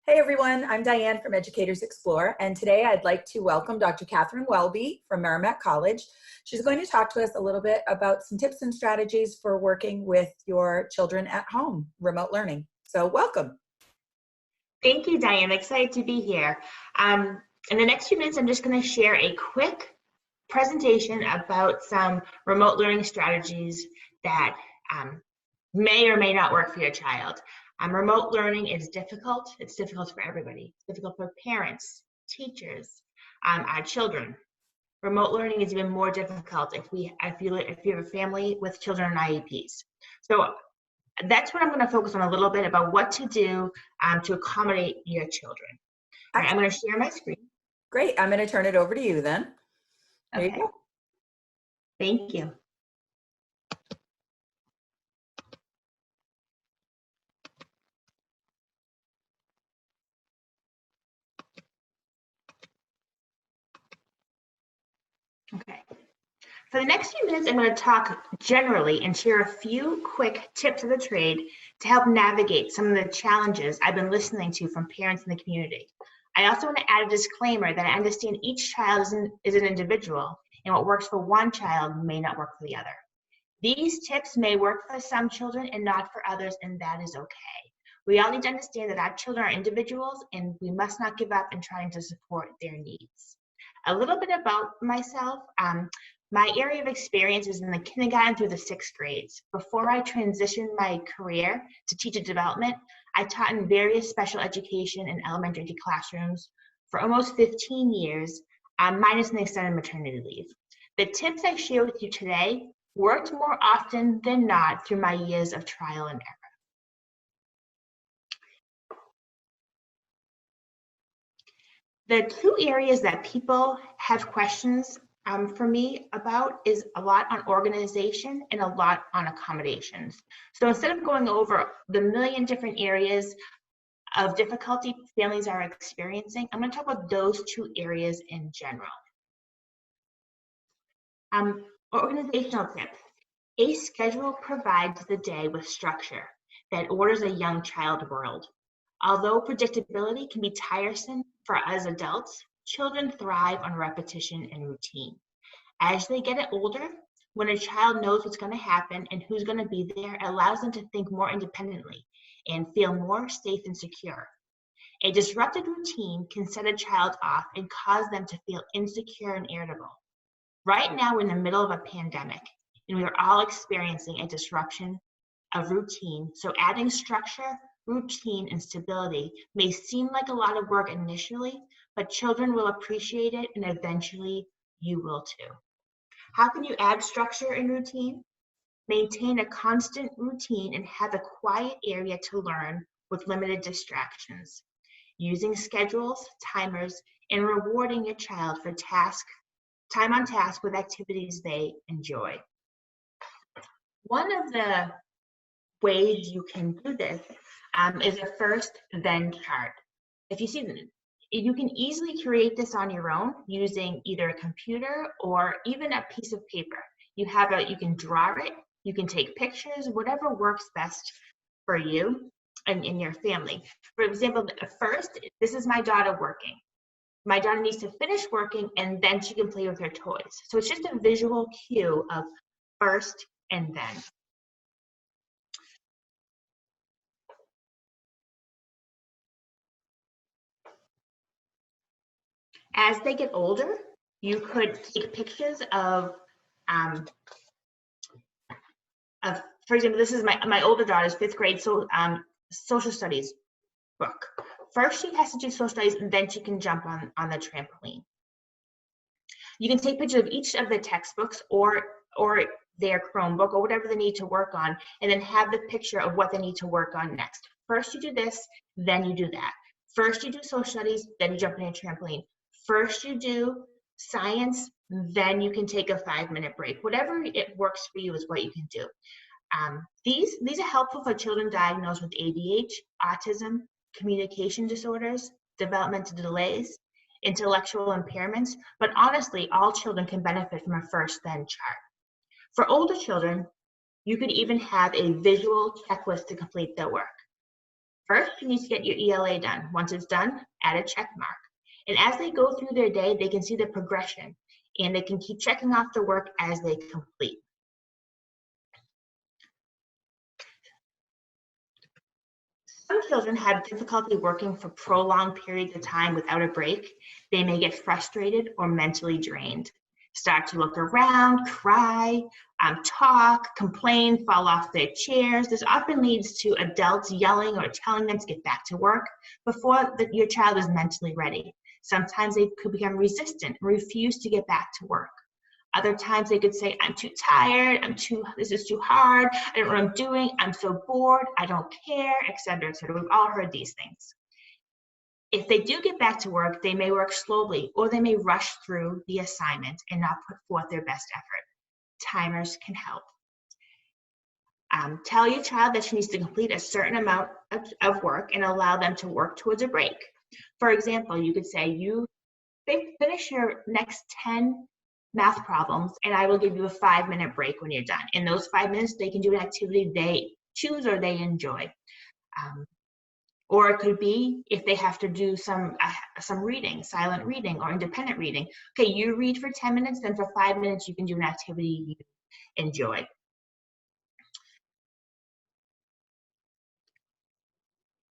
Hey everyone, I'm Diane from Educators Explore, and today I'd like to welcome Dr. Kathryn Welby from Merrimack College. She's going to talk to us a little bit about some tips and strategies for working with your children at home, remote learning. So welcome. Thank you, Diane. I'm excited to be here. In the next few minutes, I'm just going to share a quick presentation about some remote learning strategies that may or may not work for your child. Remote learning is difficult. It's difficult for everybody. It's difficult for parents, teachers, our children. Remote learning is even more difficult if you have a family with children on IEPs. So that's what I'm going to focus on a little bit about what to do to accommodate your children. All right, I'm going to share my screen. Great. I'm going to turn it over to you then. There you go. Thank you. Okay. For the next few minutes, I'm going to talk generally and share a few quick tips of the trade to help navigate some of the challenges I've been listening to from parents in the community. I also want to add a disclaimer that I understand each child is an individual, and what works for one child may not work for the other. These tips may work for some children and not for others, and that is okay. We all need to understand that our children are individuals, and we must not give up in trying to support their needs. A little bit about myself. My area of experience is in the kindergarten through the 6th grades. Before I transitioned my career to teacher development, I taught in various special education and elementary classrooms for almost 15 years, minus an extended maternity leave. The tips I share with you today worked more often than not through my years of trial and error. The two areas that people have questions for me about is a lot on organization and a lot on accommodations. So instead of going over the million different areas of difficulty families are experiencing, I'm going to talk about those two areas in general. Organizational tips. A schedule provides the day with structure that orders a young child world. Although predictability can be tiresome for us adults, children thrive on repetition and routine. As they get older, when a child knows what's going to happen and who's going to be there, it allows them to think more independently and feel more safe and secure. A disrupted routine can set a child off and cause them to feel insecure and irritable. Right now, we're in the middle of a pandemic, and we are all experiencing a disruption of routine, so adding structure, routine, and stability may seem like a lot of work initially, but children will appreciate it, and eventually you will too. How can you add structure and routine? Maintain a constant routine and have a quiet area to learn with limited distractions. Using schedules, timers, and rewarding your child for time on task with activities they enjoy. One of the ways you can do this is a first then chart. If you see them, you can easily create this on your own using either a computer or even a piece of paper. You can draw it, you can take pictures, whatever works best for you and in your family. For example, first, this is my daughter working. My daughter needs to finish working and then she can play with her toys. So it's just a visual cue of first and then. As they get older, you could take pictures of for example, this is my older daughter's 5th grade social studies book. First, she has to do social studies, and then she can jump on the trampoline. You can take pictures of each of the textbooks or their Chromebook or whatever they need to work on, and then have the picture of what they need to work on next. First, you do this, then you do that. First, you do social studies, then you jump on your trampoline. First, you do science, then you can take a 5-minute break. Whatever it works for you is what you can do. These are helpful for children diagnosed with ADHD, autism, communication disorders, developmental delays, intellectual impairments, but honestly, all children can benefit from a first then chart. For older children, you could even have a visual checklist to complete their work. First, you need to get your ELA done. Once it's done, add a check mark. And as they go through their day, they can see the progression, and they can keep checking off the work as they complete. Some children have difficulty working for prolonged periods of time without a break. They may get frustrated or mentally drained, start to look around, cry, talk, complain, fall off their chairs. This often leads to adults yelling or telling them to get back to work before your child is mentally ready. Sometimes they could become resistant and refuse to get back to work. Other times they could say, I'm too tired, this is too hard, I don't know what I'm doing, I'm so bored, I don't care, etc., etc. We've all heard these things. If they do get back to work, they may work slowly, or they may rush through the assignment and not put forth their best effort. Timers can help. Tell your child that she needs to complete a certain amount of work and allow them to work towards a break. For example, you could say, finish your next 10 math problems, and I will give you a 5-minute break when you're done. In those 5 minutes, they can do an activity they choose or they enjoy. Or it could be if they have to do some reading, silent reading or independent reading. Okay, you read for 10 minutes, then for 5 minutes, you can do an activity you enjoy.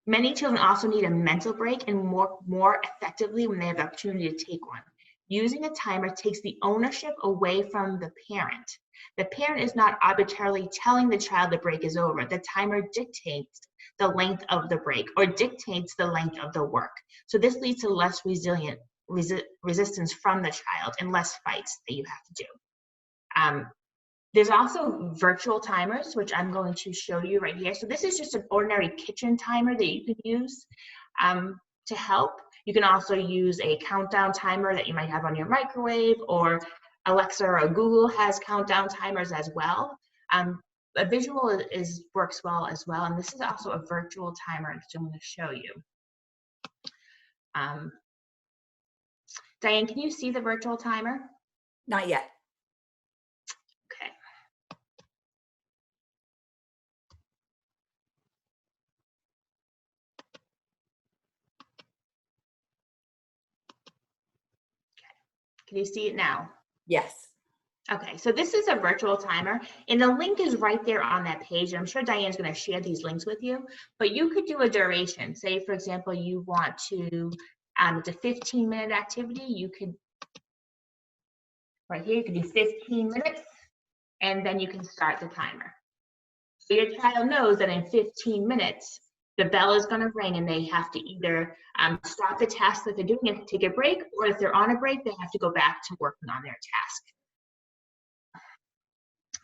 Many children also need a mental break, and more effectively when they have the opportunity to take one. Using a timer takes the ownership away from the parent. The parent is not arbitrarily telling the child the break is over. The timer dictates the length of the break or dictates the length of the work. So this leads to less resistance from the child and less fights that you have to do. There's also virtual timers, which I'm going to show you right here. So this is just an ordinary kitchen timer that you can use to help. You can also use a countdown timer that you might have on your microwave, or Alexa or Google has countdown timers as well. A visual works well as well, and this is also a virtual timer that I'm going to show you. Diane, can you see the virtual timer? Not yet. Okay. Can you see it now? Yes. Okay, so this is a virtual timer, and the link is right there on that page. I'm sure Diane's going to share these links with you, but you could do a duration. Say, for example, you want to, it's a 15-minute activity. You could, right here, you could do 15 minutes, and then you can start the timer. So your child knows that in 15 minutes, the bell is going to ring, and they have to either stop the task that they're doing and take a break, or if they're on a break, they have to go back to working on their task.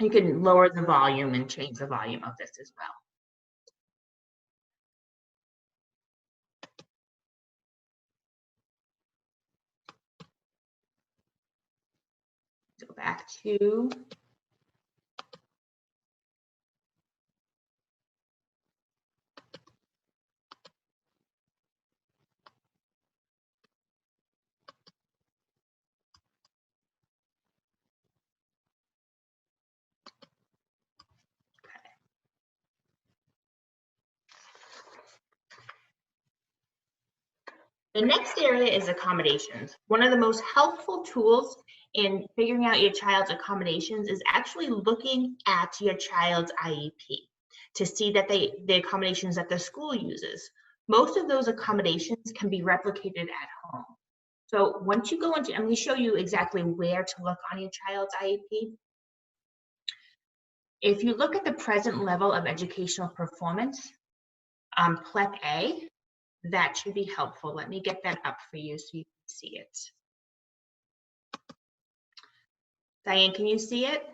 You can lower the volume and change the volume of this as well. Go back to the next area is accommodations. One of the most helpful tools in figuring out your child's accommodations is actually looking at your child's IEP to see that the accommodations that the school uses. Most of those accommodations can be replicated at home. So once you go into, I'm going to show you exactly where to look on your child's IEP. If you look at the present level of educational performance, PLEP A, that should be helpful. Let me get that up for you so you can see it. Diane, can you see it?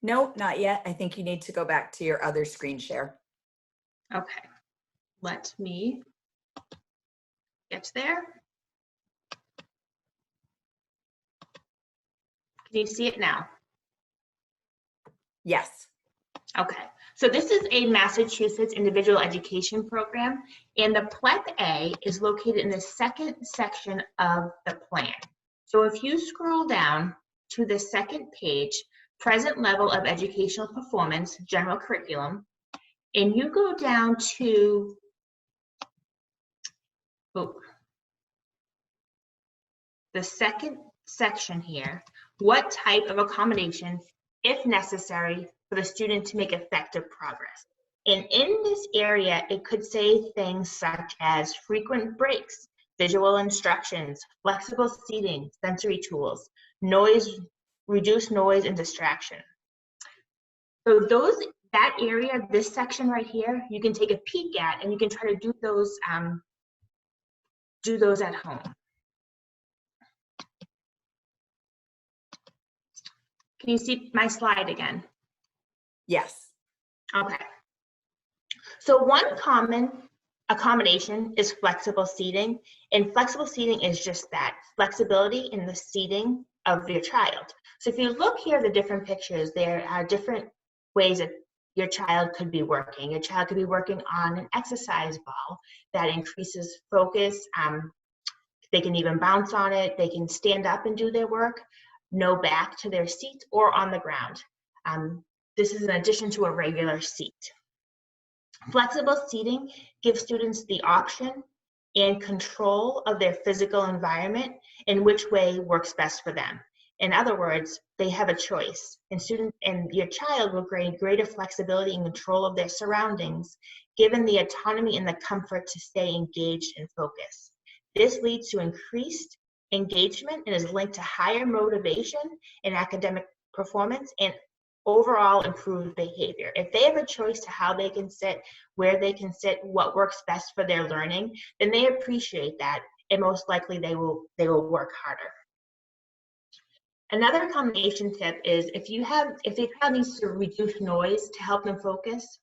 No, not yet. I think you need to go back to your other screen share. Okay, let me get there. Can you see it now? Yes. Okay, so this is a Massachusetts individual education program, and the PLEP A is located in the second section of the plan. So if you scroll down to the second page, present level of educational performance, general curriculum, and you go down to Oh, the second section here, what type of accommodation, if necessary, for the student to make effective progress. And in this area, it could say things such as frequent breaks, visual instructions, flexible seating, sensory tools, noise, reduce noise and distraction. So that area, this section right here, you can take a peek at, and you can try to do those at home. Can you see my slide again? Yes. Okay. So one common accommodation is flexible seating, and flexible seating is just that, flexibility in the seating of your child. So if you look here at the different pictures, there are different ways that your child could be working. Your child could be working on an exercise ball that increases focus. They can even bounce on it. They can stand up and do their work, no back to their seat, or on the ground. This is in addition to a regular seat. Flexible seating gives students the option and control of their physical environment in which way works best for them. In other words, they have a choice, and your child will gain greater flexibility and control of their surroundings, given the autonomy and the comfort to stay engaged and focused. This leads to increased engagement and is linked to higher motivation in academic performance and overall improved behavior. If they have a choice to how they can sit, where they can sit, what works best for their learning, then they appreciate that, and most likely they will work harder. Another accommodation tip is if your child needs to reduce noise to help them focus,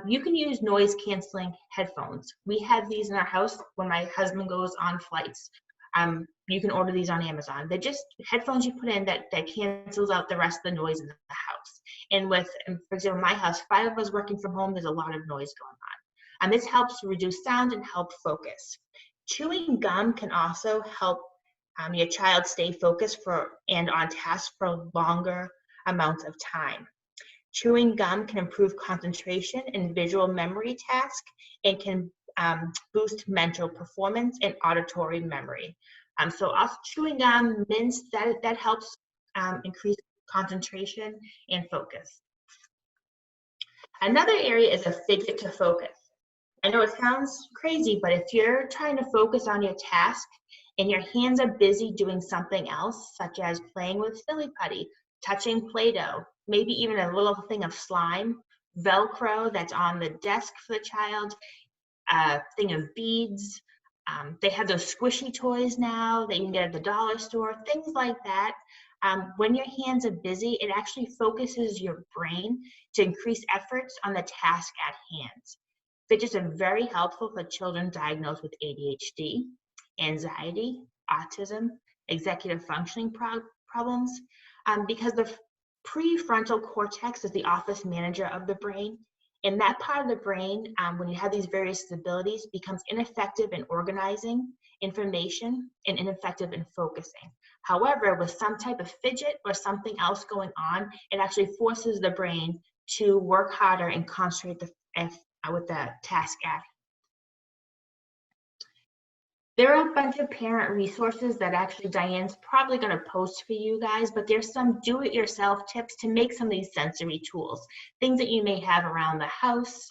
you can use noise canceling headphones. We have these in our house when my husband goes on flights. You can order these on Amazon. They're just headphones you put in that cancels out the rest of the noise in the house. And for example, my house, 5 of us working from home, there's a lot of noise going on. And this helps reduce sound and help focus. Chewing gum can also help your child stay focused and on task for longer amounts of time. Chewing gum can improve concentration and visual memory tasks and can boost mental performance and auditory memory. So also chewing gum, mints, that helps increase concentration and focus. Another area is a fidget to focus. I know it sounds crazy, but if you're trying to focus on your task and your hands are busy doing something else, such as playing with silly putty, touching Play-Doh, maybe even a little thing of slime, Velcro that's on the desk for the child, a thing of beads. They have those squishy toys now that you can get at the dollar store, things like that. When your hands are busy, it actually focuses your brain to increase efforts on the task at hand. Fidgets are very helpful for children diagnosed with ADHD, anxiety, autism, executive functioning problems, because the prefrontal cortex is the office manager of the brain. And that part of the brain, when you have these various abilities, becomes ineffective in organizing information and ineffective in focusing. However, with some type of fidget or something else going on, it actually forces the brain to work harder and concentrate with the task at. There are a bunch of parent resources that actually Diane's probably going to post for you guys, but there's some do-it-yourself tips to make some of these sensory tools, things that you may have around the house,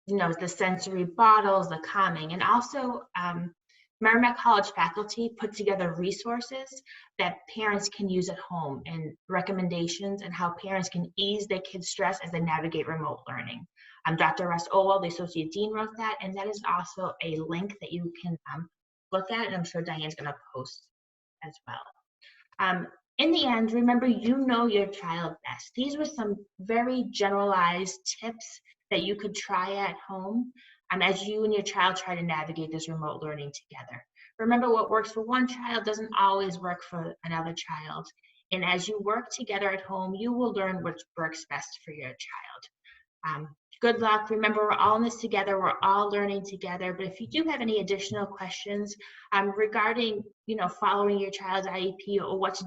the sensory bottles, the calming, and also Merrimack College faculty put together resources that parents can use at home and recommendations and how parents can ease their kids' stress as they navigate remote learning. Dr. Russ Olwell, the Associate Dean, wrote that, and that is also a link that you can look at, and I'm sure Diane's going to post as well. In the end, remember, you know your child best. These were some very generalized tips that you could try at home as you and your child try to navigate this remote learning together. Remember, what works for one child doesn't always work for another child. And as you work together at home, you will learn what works best for your child. Good luck. Remember, we're all in this together. We're all learning together. But if you do have any additional questions regarding, following your child's IEP or what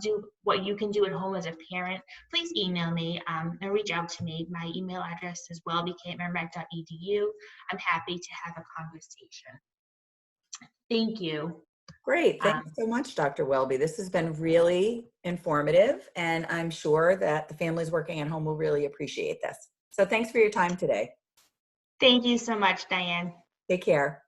you can do at home as a parent, please email me and reach out to me. My email address is welby@merrimack.edu. I'm happy to have a conversation. Thank you. Great. Thanks Um, so much, Dr. Welby. This has been really informative, and I'm sure that the families working at home will really appreciate this. So thanks for your time today. Thank you so much, Diane. Take care.